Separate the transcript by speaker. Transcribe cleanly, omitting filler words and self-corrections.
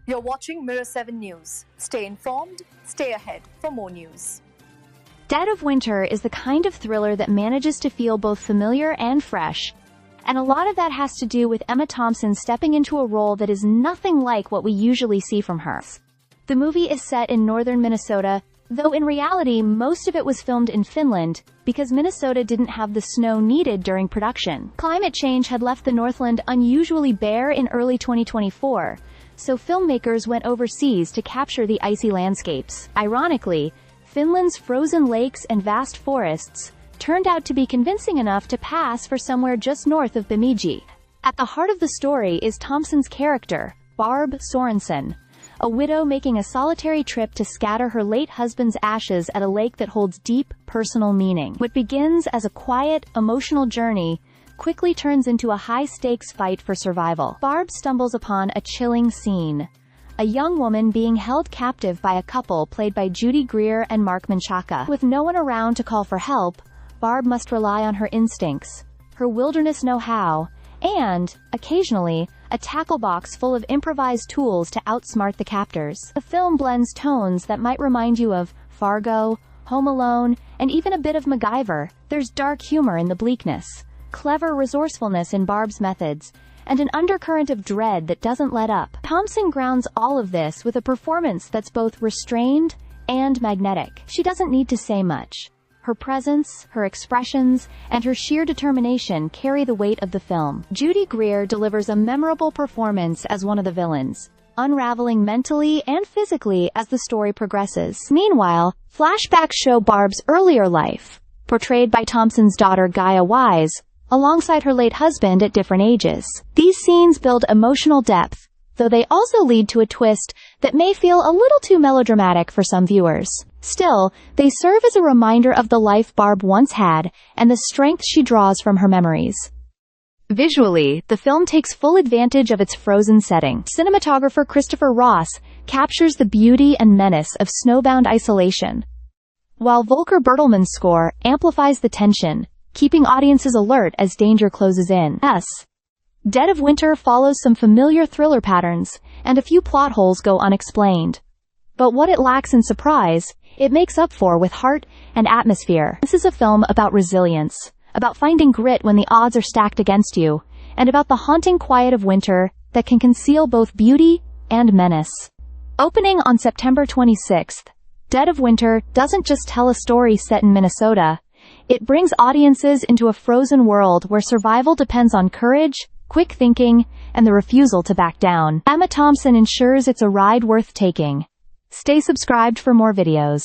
Speaker 1: You're watching Mirror 7 News. Stay informed, stay ahead for more news.
Speaker 2: Dead of Winter is the kind of thriller that manages to feel both familiar and fresh. And a lot of that has to do with Emma Thompson stepping into a role that is nothing like what we usually see from her. The movie is set in northern Minnesota, though in reality most of it was filmed in Finland, because Minnesota didn't have the snow needed during production. Climate change had left the Northland unusually bare in early 2024, so filmmakers went overseas to capture the icy landscapes. Ironically, Finland's frozen lakes and vast forests turned out to be convincing enough to pass for somewhere just north of Bemidji. At the heart of the story is Thompson's character, Barb Sorensen, a widow making a solitary trip to scatter her late husband's ashes at a lake that holds deep, personal meaning. What begins as a quiet, emotional journey quickly turns into a high-stakes fight for survival. Barb stumbles upon a chilling scene. A young woman being held captive by a couple played by Judy Greer and Mark Menchaca. With no one around to call for help, Barb must rely on her instincts, her wilderness know-how, and, occasionally, a tackle box full of improvised tools to outsmart the captors. The film blends tones that might remind you of Fargo, Home Alone, and even a bit of MacGyver. There's dark humor in the bleakness, clever resourcefulness in Barb's methods, and an undercurrent of dread that doesn't let up. Thompson grounds all of this with a performance that's both restrained and magnetic. She doesn't need to say much. Her presence, her expressions, and her sheer determination carry the weight of the film. Judy Greer delivers a memorable performance as one of the villains, unraveling mentally and physically as the story progresses. Meanwhile, flashbacks show Barb's earlier life, portrayed by Thompson's daughter Gaia Wise, alongside her late husband at different ages. These scenes build emotional depth, though they also lead to a twist that may feel a little too melodramatic for some viewers. Still, they serve as a reminder of the life Barb once had and the strength she draws from her memories. Visually, the film takes full advantage of its frozen setting. Cinematographer Christopher Ross captures the beauty and menace of snowbound isolation, while Volker Bertelmann's score amplifies the tension, keeping audiences alert as danger closes in. Dead of Winter follows some familiar thriller patterns, and a few plot holes go unexplained. But what it lacks in surprise, it makes up for with heart and atmosphere. This is a film about resilience, about finding grit when the odds are stacked against you, and about the haunting quiet of winter that can conceal both beauty and menace. Opening on September 26th, Dead of Winter doesn't just tell a story set in Minnesota. It brings audiences into a frozen world where survival depends on courage, quick thinking, and the refusal to back down. Emma Thompson ensures it's a ride worth taking. Stay subscribed for more videos.